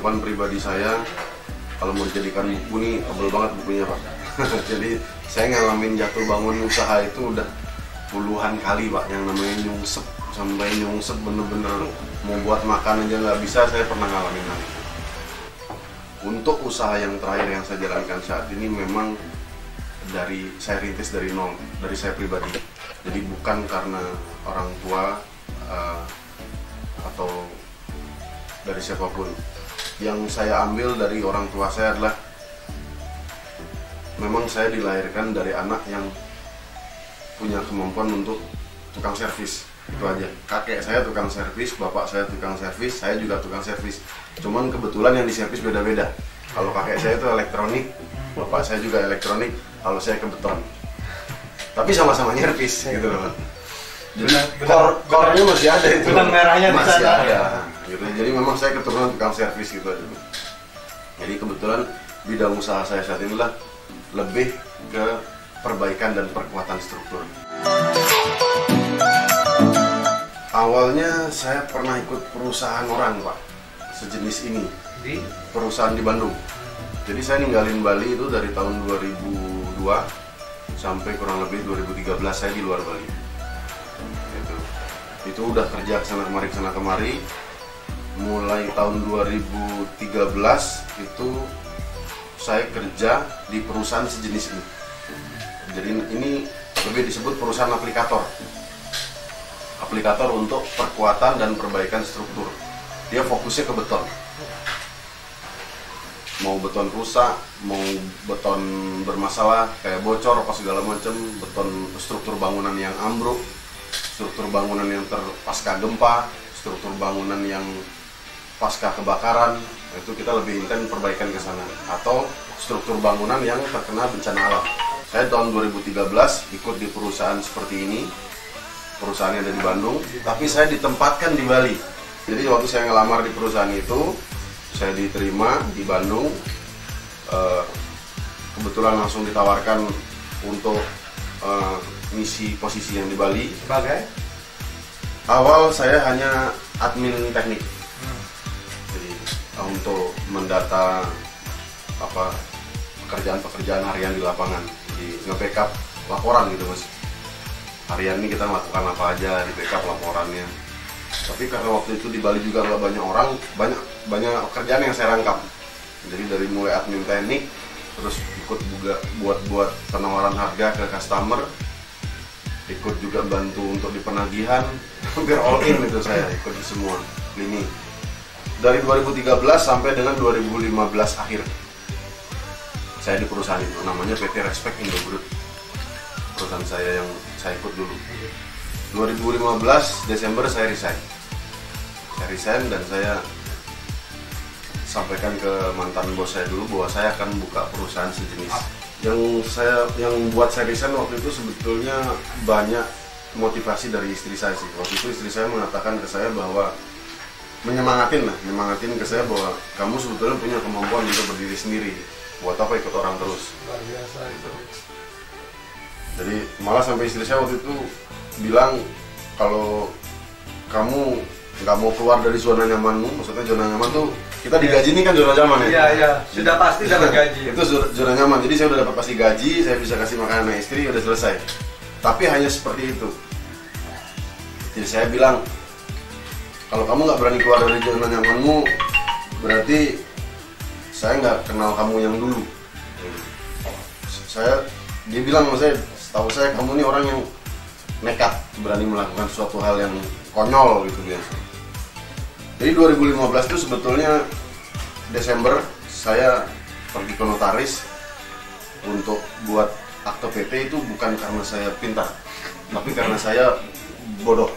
kehidupan pribadi saya, kalau mau dijadikan buku nih tebel banget bukunya Pak. Jadi saya ngalamin jatuh bangun usaha itu udah puluhan kali Pak, yang namanya nyungsep, sampai nyungsep bener-bener mau buat makan aja nggak bisa, saya pernah ngalamin hal itu. Untuk usaha yang terakhir yang saya jalankan saat ini memang saya rintis dari nol, dari saya pribadi. Jadi bukan karena orang tua atau dari siapapun. Yang saya ambil dari orang tua saya adalah memang saya dilahirkan dari anak yang punya kemampuan untuk tukang servis, itu aja. Kakek saya tukang servis, bapak saya tukang servis, saya juga tukang servis. Cuman kebetulan yang diservis beda-beda. Kalau kakek saya itu elektronik, bapak saya juga elektronik, kalau saya ke beton. Tapi sama-sama nyervis gitu loh. Jadi core-nya masih ada itu. Benang merahnya masih ada. Gitu. Jadi memang saya keturunan tukang servis gitu aja. Jadi kebetulan bidang usaha saya saat ini lah lebih ke perbaikan dan perkuatan struktur. Awalnya saya pernah ikut perusahaan orang Pak, sejenis ini, Di perusahaan di Bandung. Jadi saya ninggalin Bali itu dari tahun 2002 sampai kurang lebih 2013 saya di luar Bali. Itu udah kerja kesana kemari. Mulai tahun 2013 itu saya kerja di perusahaan sejenis ini. Jadi ini lebih disebut perusahaan aplikator. Aplikator untuk perkuatan dan perbaikan struktur. Dia fokusnya ke beton. Mau beton rusak, mau beton bermasalah kayak bocor apa segala macam, beton struktur bangunan yang ambruk, struktur bangunan yang pasca gempa, struktur bangunan yang pasca kebakaran, itu kita lebih intens perbaikan ke sana. Atau struktur bangunan yang terkena bencana alam. Saya tahun 2013 ikut di perusahaan seperti ini, perusahaannya ada di Bandung, tapi saya ditempatkan di Bali. Jadi waktu saya ngelamar di perusahaan itu, saya diterima di Bandung, kebetulan langsung ditawarkan untuk misi posisi yang di Bali. sebagai Awal saya hanya admin teknik, jadi untuk mendata pekerjaan harian di lapangan, di nge-backup laporan gitu Mas. Harian ini kita melakukan apa aja, di backup laporannya. Tapi karena waktu itu di Bali juga nggak banyak orang, banyak kerjaan yang saya rangkap. Jadi dari mulai admin teknik, terus ikut juga buat penawaran harga ke customer, ikut juga bantu untuk di penagihan, hampir all in itu saya ikut di semua lini. Dari 2013 sampai dengan 2015 akhir, saya di perusahaan itu, namanya PT Respect Indo Group, perusahaan saya yang saya ikut dulu. 2015 Desember saya resign dan saya sampaikan ke mantan bos saya dulu bahwa saya akan buka perusahaan sejenis. Yang buat saya resign waktu itu sebetulnya banyak motivasi dari istri saya sih. Waktu itu istri saya mengatakan ke saya bahwa menyemangatin ke saya bahwa kamu sebetulnya punya kemampuan untuk berdiri sendiri. Buat apa ikut orang terus? luar biasa itu. Jadi malah sampai istri saya waktu itu bilang kalau kamu nggak mau keluar dari zona nyamanmu, maksudnya zona nyaman tuh kita digaji ini kan zona nyaman ya. Iya, sudah pasti dapat gaji. Itu zona nyaman. Jadi saya udah dapat pasti gaji, saya bisa kasih makan anak istri, udah selesai. Tapi hanya seperti itu. Jadi saya bilang kalau kamu nggak berani keluar dari zona nyamanmu, berarti saya nggak kenal kamu yang dulu. Dia bilang sama saya, setahu saya kamu ini orang yang nekat, berani melakukan suatu hal yang konyol gitu biasa. Jadi 2015 itu sebetulnya Desember saya pergi ke notaris untuk buat akte PT itu bukan karena saya pintar, tapi karena saya bodoh.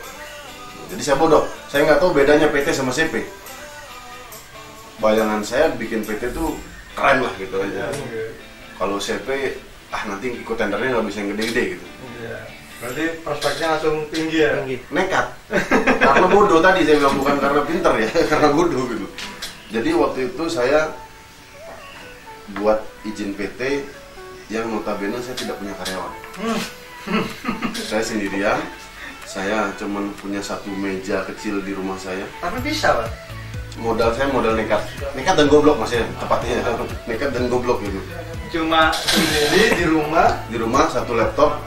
Jadi saya bodoh, saya nggak tahu bedanya PT sama CP. Bayangan saya bikin PT itu keren lah gitu aja. Kalau CP, nanti ikut tendernya nggak bisa yang gede-gede gitu. Iya. Berarti prospeknya langsung tinggi ya? Tinggi. Nekat, karena bodoh tadi saya bilang, bukan karena pintar ya, karena bodoh gitu. Jadi waktu itu saya buat izin PT yang notabene saya tidak punya karyawan. Saya sendirian, saya cuman punya satu meja kecil di rumah saya. Tapi bisa Pak? modal saya modal nekat dan goblok maksudnya tepatnya nekat dan goblok gitu. Cuma sendiri di rumah satu laptop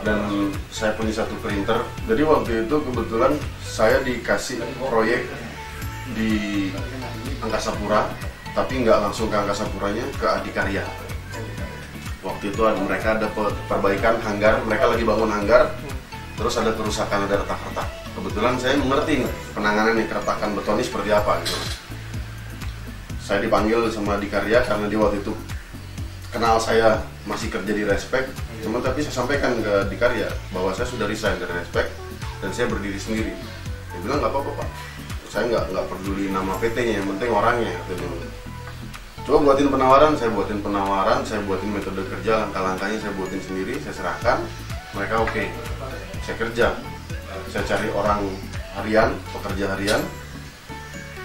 dan saya punya satu printer. Jadi waktu itu kebetulan saya dikasih proyek di Angkasa Pura, tapi nggak langsung ke Angkasa Puranya, ke Adikarya. Waktu itu mereka ada perbaikan hanggar, mereka lagi bangun hanggar, terus ada kerusakan, ada retak-retak. Kebetulan saya mengerti penanganan nih keretakan beton ini seperti apa gitu. Saya dipanggil sama Adikarya karena dia waktu itu kenal saya masih kerja di Respect, cuman tapi saya sampaikan ke Adikarya bahwa saya sudah resign dari Respect dan saya berdiri sendiri. Dia bilang nggak apa-apa Pak, saya nggak peduli nama PT-nya, yang penting orangnya. Coba buatin penawaran, saya buatin metode kerja, langkah-langkahnya saya buatin sendiri, saya serahkan, mereka oke. Saya kerja, saya cari orang harian, pekerja harian,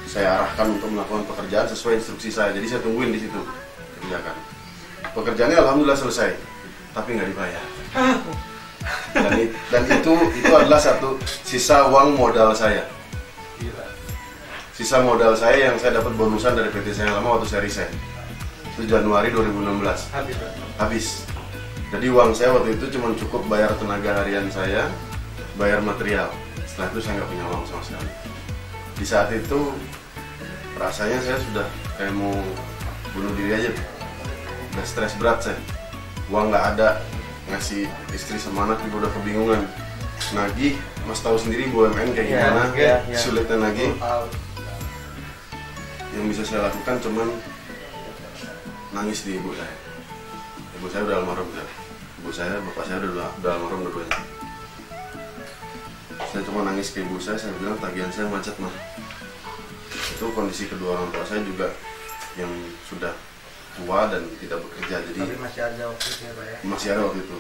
saya arahkan untuk melakukan pekerjaan sesuai instruksi saya, jadi saya tungguin di situ, kerjakan. Pekerjaannya alhamdulillah selesai, tapi nggak dibayar. Dan itu adalah satu sisa uang modal saya. Sisa modal saya yang saya dapat bonusan dari PT saya lama waktu saya resign. Itu Januari 2016. Habis. Jadi uang saya waktu itu cuma cukup bayar tenaga harian saya, bayar material. Setelah itu saya nggak punya uang sama sekali. Di saat itu rasanya saya sudah kayak mau bunuh diri aja. Udah stres berat saya. Uang nggak ada, ngasih istri sama anak juga udah kebingungan. Nagih, Mas tahu sendiri BUMN kayak gimana, sulitnya nagih. Yang bisa saya lakukan cuman nangis di ibu saya. Ibu saya udah almarhum ya. Ibu saya, bapak saya udah almarhum dua-duanya. Saya cuma nangis ke ibu saya bilang tagihan saya macet mah. Itu kondisi kedua orang tua saya juga yang sudah tua dan tidak bekerja, jadi tapi masih ada waktu itu ya Pak ya? Masih ada waktu itu.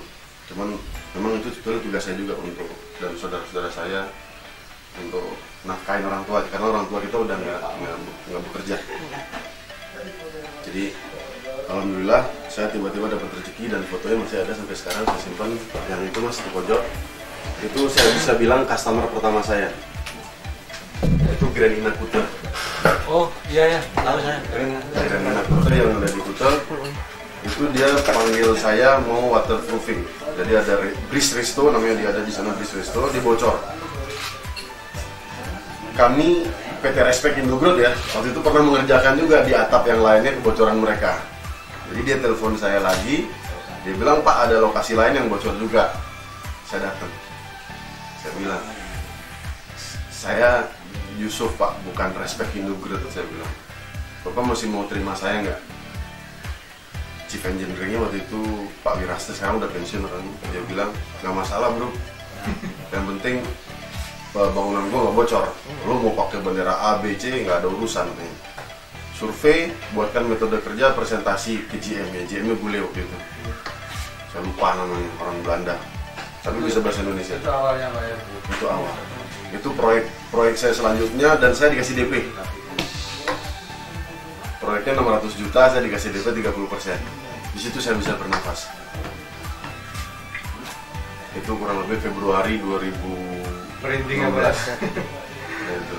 Cuman memang itu sebetulnya tugas saya juga untuk dan saudara-saudara saya untuk nafkahin orang tua, karena orang tua kita udah nggak bekerja. Jadi alhamdulillah saya tiba-tiba dapat rezeki dan fotonya masih ada sampai sekarang, saya simpan. Yang itu Mas di pojok, itu saya bisa bilang customer pertama saya. Itu Grand Ina Kuta. Oh iya ya, tahu saya. Grand Ina Kuta yang ada di Kuta. Itu dia panggil saya mau waterproofing. Jadi ada Bris Resto namanya, dia ada di sana Bris Resto, dibocor. Kami PT Respect Indogrowth ya, waktu itu pernah mengerjakan juga di atap yang lainnya kebocoran mereka. Jadi dia telepon saya lagi, dia bilang Pak ada lokasi lain yang bocor juga. Saya datang, saya bilang, saya Yusuf Pak, bukan Respect Indogrowth. Saya bilang, Bapak masih mau terima saya nggak? Chief Engineer-nya waktu itu Pak Wirasta, sekarang udah pensiun kan. Dia bilang nggak masalah bro, yang penting bangunan gua nggak bocor. Lo mau pakai bendera A, B, C nggak ada urusan. Survei, buatkan metode kerja, presentasi ke GM ya. GM-nya bule waktu itu. Saya lupa namanya, orang Belanda. Tapi bisa bahasa Indonesia. Itu awalnya Pak ya? Itu awal. Itu proyek saya selanjutnya dan saya dikasih DP. Proyeknya 600 juta, saya dikasih DP 30%. Di situ saya bisa bernafas. Itu kurang lebih Februari 2016. Merinding ya Pak ya? Itu.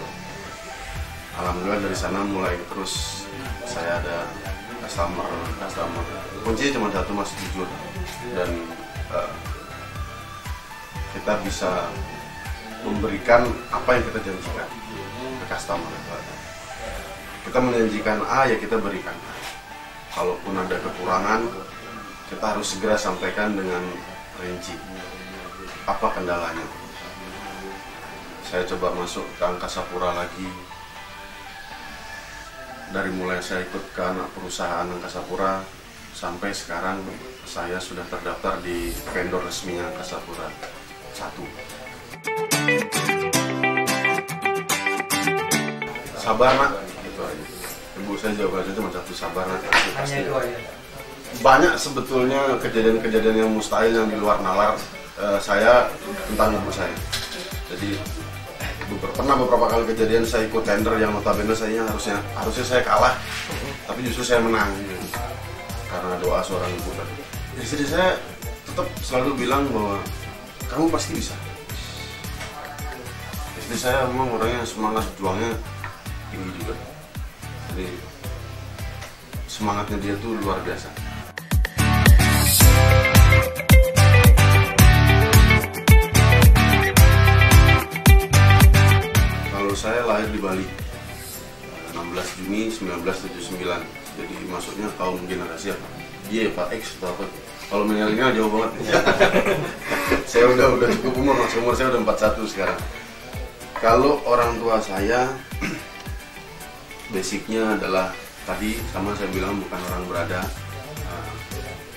Alhamdulillah dari sana mulai terus saya ada customer. Kuncinya cuma satu Mas, jujur. Dan kita bisa memberikan apa yang kita janjikan ke customer. Kita menjanjikan A, ya kita berikan. Kalaupun ada kekurangan, kita harus segera sampaikan dengan rinci apa kendalanya. Saya coba masuk ke Angkasa Pura lagi. Dari mulai saya ikut ke anak perusahaan Angkasa Pura sampai sekarang saya sudah terdaftar di vendor resminya Angkasa Pura 1. Sabar nak, gitu aja. Ibu saya jawab aja cuma satu, sabar nak. Hanya itu aja. Banyak sebetulnya kejadian-kejadian yang mustahil yang di luar nalar saya tentang ibu saya. Jadi pernah beberapa kali kejadian saya ikut tender yang notabene saya harusnya saya kalah, tapi justru saya menang gitu. Karena doa seorang ibu tadi. Istri saya tetap selalu bilang bahwa kamu pasti bisa. Istri saya memang orangnya semangat juangnya tinggi juga. Jadi semangatnya dia tuh luar biasa. Kalau saya lahir di Bali 16 Juni 1979, jadi masuknya kaum generasi apa? Y, Pak X atau apa? Kalau milenial jauh banget. Saya udah cukup umur saya udah 41 sekarang. Kalau orang tua saya basicnya adalah tadi sama saya bilang bukan orang berada,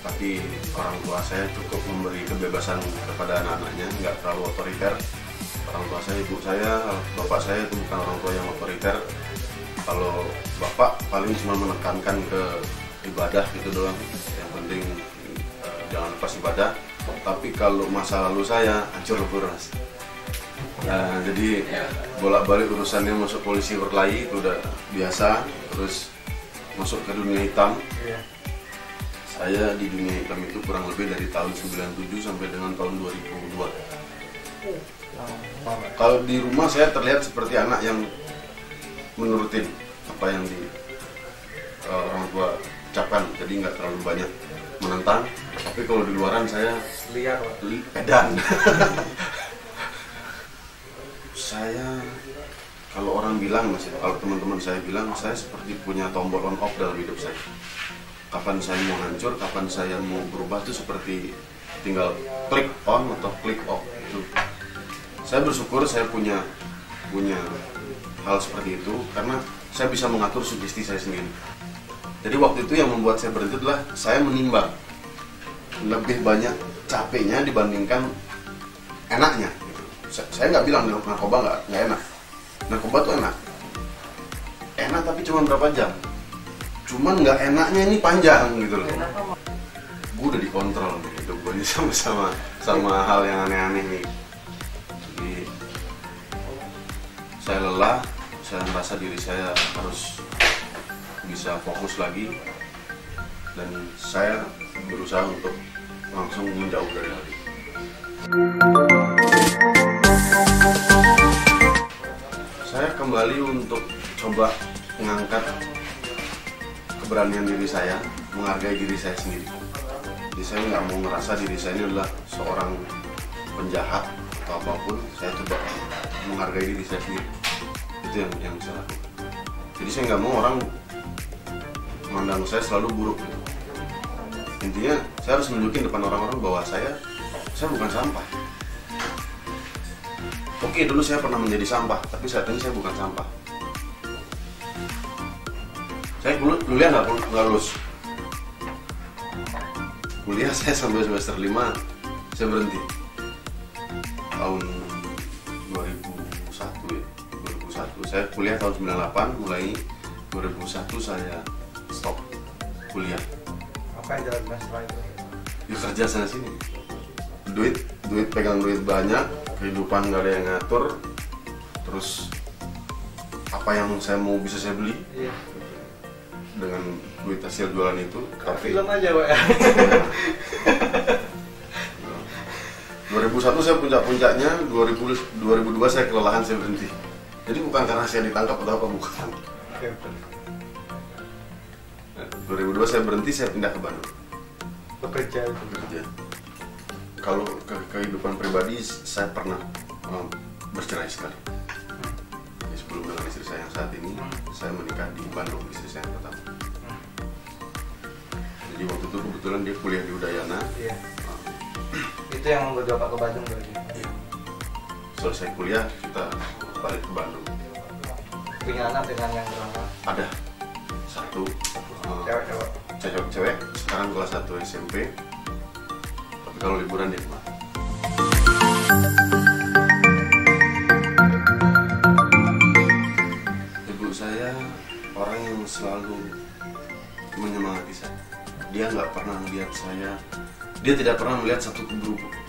tapi orang tua saya cukup memberi kebebasan kepada anak-anaknya, nggak terlalu otoriter. Orang tua saya, ibu saya, bapak saya itu bukan orang tua yang otoriter. Kalau bapak paling cuma menekankan ke ibadah gitu doang, yang penting jangan lepas ibadah. Tapi kalau masa lalu saya hancur lebur, Mas. Nah, jadi bolak-balik urusannya masuk polisi berkelahi itu udah biasa. Terus masuk ke dunia hitam. Saya di dunia hitam itu kurang lebih dari tahun 97 sampai dengan tahun 2002. Kalau di rumah saya terlihat seperti anak yang menurutin apa yang di orang tua ucapkan, jadi nggak terlalu banyak menentang. Tapi kalau di luaran saya liar, edan. Saya, kalau orang bilang, kalau teman-teman saya bilang, saya seperti punya tombol on off dalam hidup saya. Kapan saya mau hancur, kapan saya mau berubah itu seperti tinggal klik on atau klik off itu. Saya bersyukur saya punya hal seperti itu karena saya bisa mengatur sugesti saya sendiri. Jadi waktu itu yang membuat saya berhenti adalah saya menimbang lebih banyak capeknya dibandingkan enaknya. Saya nggak bilang narkoba nggak enak. Narkoba tuh enak tapi cuma berapa jam. Cuman nggak enaknya ini panjang gitu loh. Gue udah dikontrol nih, hidup gue ini sama hal yang aneh-aneh nih. Jadi saya lelah, saya merasa diri saya harus bisa fokus lagi, dan saya berusaha untuk langsung menjauh dari hal itu. Saya kembali untuk coba mengangkat keberanian diri saya, menghargai diri saya sendiri. Jadi saya nggak mau ngerasa diri saya ini adalah seorang penjahat atau apapun. Saya coba menghargai diri saya sendiri. Itu yang saya lakukan. Jadi saya nggak mau orang memandang saya selalu buruk. Intinya saya harus menunjukin depan orang-orang bahwa saya bukan sampah. Oke, dulu saya pernah menjadi sampah, tapi saat ini saya bukan sampah. Saya kuliah nggak lulus. Kuliah saya sampai semester 5, saya berhenti. Tahun 2001 ya. 2001. Saya kuliah tahun 98, mulai 2001 saya stop kuliah. Apa yang jalan setelah itu? Ya kerja sana sini. Duit pegang duit banyak, kehidupan nggak ada yang ngatur. Terus apa yang saya mau bisa saya beli. Iya. Dengan duit hasil jualan itu. Tapi film aja, Pak. 2001 saya puncak-puncaknya, 2002 saya kelelahan, saya berhenti. Jadi bukan karena saya ditangkap atau apa, bukan. 2002 saya berhenti, saya pindah ke Bandung. Bekerja. Kalau kehidupan pribadi saya pernah bercerai sekali. Jadi sebelum dengan istri saya yang saat ini, saya menikah di Bandung, istri saya yang pertama. Jadi waktu itu kebetulan dia kuliah di Udayana. Iya. Itu yang membuat Bapak ke Bandung berarti? Iya. Selesai kuliah kita balik ke Bandung. Punya anak dengan yang berapa? Ada satu cewek, sekarang kelas 1 SMP. Tapi kalau liburan dia kemana? Ibu saya orang yang selalu menyemangati saya. Dia nggak pernah melihat saya, dia tidak pernah melihat satu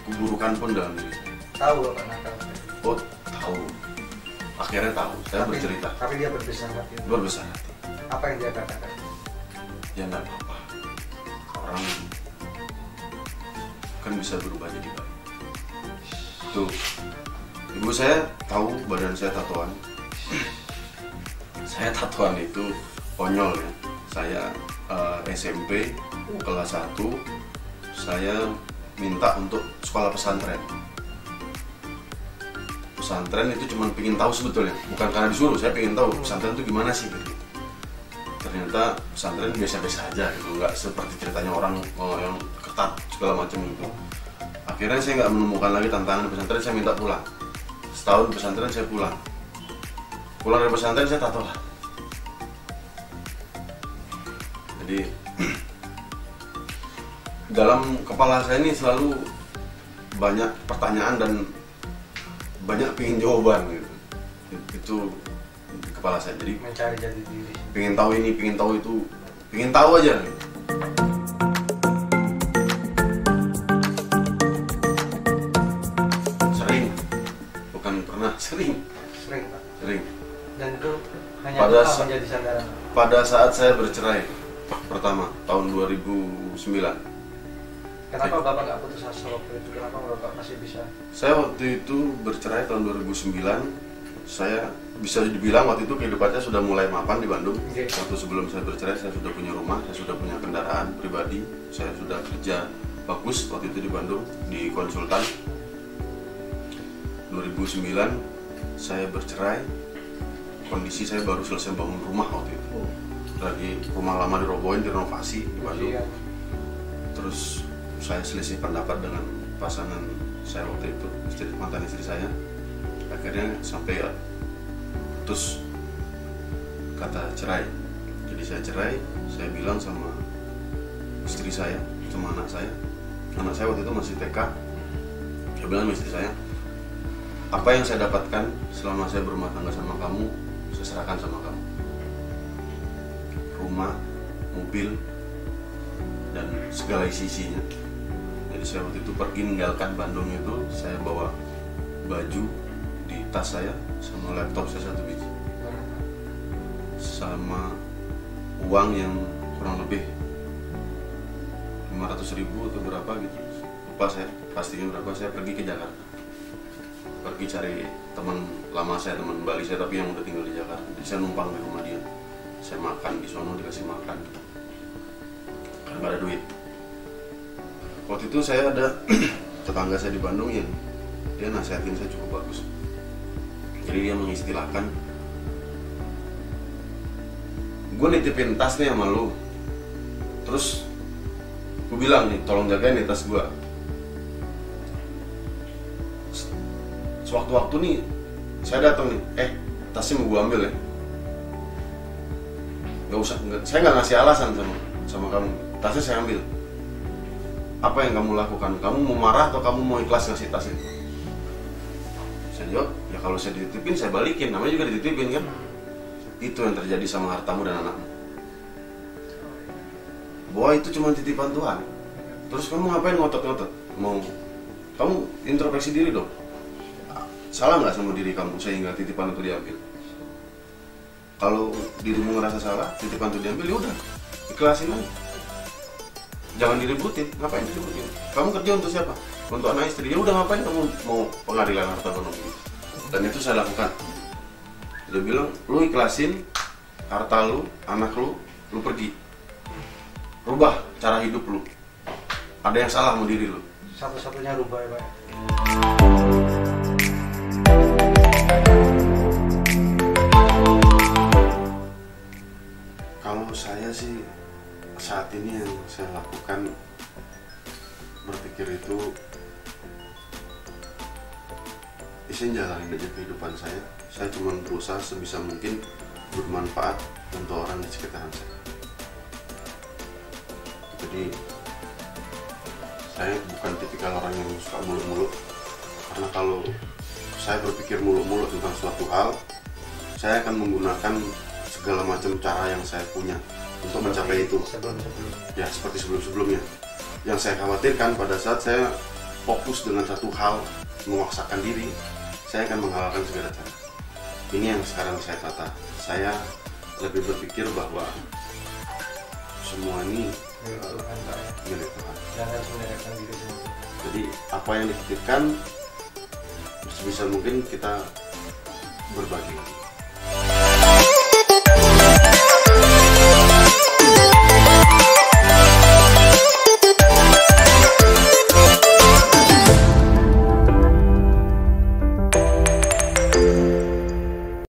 keburukan pun dalam diri saya. Tahu Bapak nakal? Oh, tahu. Akhirnya tahu. Saya bercerita. Tapi dia berbesar hati. Berbesar hati. Apa yang dia katakan? Ya nggak apa-apa. Orang kan bisa berubah jadi baik. Tuh, ibu saya tahu badan saya tatoan. Saya Saya tatoan itu konyol ya. Saya SMP kelas 1 saya minta untuk sekolah pesantren. Pesantren itu cuma pengen tahu sebetulnya, bukan karena disuruh, saya pengen tahu pesantren itu gimana sih gitu. Ternyata pesantren biasa-biasa aja gitu, nggak seperti ceritanya orang yang ketat segala macam gitu. Akhirnya saya nggak menemukan lagi tantangan di pesantren, saya minta pulang. Setahun di pesantren saya pulang dari pesantren saya tato lah. Jadi dalam kepala saya ini selalu banyak pertanyaan dan banyak pingin jawaban gitu. Itu di kepala saya. Jadi Mencari jati diri. pingin tahu ini, pingin tahu itu, pingin tahu aja gitu. Sering, bukan pernah, sering. Sering, Pak. Sering. Dan itu hanya Pada doa sa- menjadi sandaran. Pada saat saya bercerai pertama tahun 2009, Kenapa Bapak nggak putus asa waktu itu? Kenapa Bapak masih bisa? saya waktu itu bercerai tahun 2009. Saya bisa dibilang waktu itu kehidupannya sudah mulai mapan di Bandung. Oke. Waktu sebelum saya bercerai, saya sudah punya rumah, saya sudah punya kendaraan pribadi, saya sudah kerja bagus waktu itu di Bandung di konsultan. 2009 saya bercerai, kondisi saya baru selesai bangun rumah waktu itu. Lagi rumah lama dirobohin, direnovasi di Bandung. Iya. Terus saya selisih pendapat dengan pasangan saya waktu itu, mantan istri saya. Akhirnya sampai putus kata cerai. Jadi saya cerai, saya bilang sama istri saya, sama anak saya. Anak saya waktu itu masih TK. Saya bilang sama istri saya, apa yang saya dapatkan selama saya berumah tangga sama kamu, saya serahkan sama kamu. Rumah, mobil, dan segala isi-isinya. Jadi saya waktu itu pergi meninggalkan Bandung itu, saya bawa baju di tas saya, sama laptop saya 1 biji, sama uang yang kurang lebih 500.000 atau berapa gitu, lupa saya pastinya berapa. Saya pergi ke Jakarta, pergi cari teman lama saya, teman Bali saya tapi yang udah tinggal di Jakarta. Jadi saya numpang di rumah dia, saya makan di sono, dikasih makan karena nggak ada duit. Waktu itu saya ada tetangga saya di Bandung yang dia nasihatin saya cukup bagus. Jadi dia mengistilahkan, gue nitipin tas nih sama lu, terus gue bilang nih, tolong jagain nih tas gue. Sewaktu-waktu nih saya datang nih, tasnya mau gue ambil ya. Gak usah, saya nggak ngasih alasan sama kamu, tasnya saya ambil. Apa yang kamu lakukan? Kamu mau marah atau kamu mau ikhlas ngasih tas itu? Saya jawab, ya kalau saya dititipin saya balikin, namanya juga dititipin kan. Itu yang terjadi sama hartamu dan anakmu. Bahwa itu cuma titipan Tuhan. Terus kamu ngapain ngotot-ngotot? Kamu introspeksi diri dong. Salah nggak sama diri kamu sehingga titipan itu diambil? Kalau dirimu ngerasa salah, titipan itu diambil, ya udah, ikhlasin aja. Jangan diributin, ngapain diributin? Kamu kerja untuk siapa? Untuk anak istri. Ya udah, ngapain kamu mau pengadilan harta gono gitu? Dan itu saya lakukan. Dia bilang, lu ikhlasin harta lu, anak lu pergi. Rubah cara hidup lu. Ada yang salah sama diri lu. Satu-satunya rubah ya Pak. Kalau saya sih saat ini yang saya lakukan, berpikir itu saya jalanin aja kehidupan saya. Saya cuma berusaha sebisa mungkin bermanfaat untuk orang di sekitaran saya. Jadi saya bukan tipikal orang yang suka muluk-muluk, karena kalau saya berpikir muluk-muluk tentang suatu hal, saya akan menggunakan segala macam cara yang saya punya untuk mencapai itu. Ya, seperti sebelum-sebelumnya. Yang saya khawatirkan pada saat saya fokus dengan satu hal, memaksakan diri, saya akan menghalalkan segala cara. Ini yang sekarang saya tata. Saya lebih berpikir bahwa semua ini milik Tuhan. Jangan menyerahkan diri sendiri. Jadi apa yang dititipkan sebisa mungkin kita berbagi.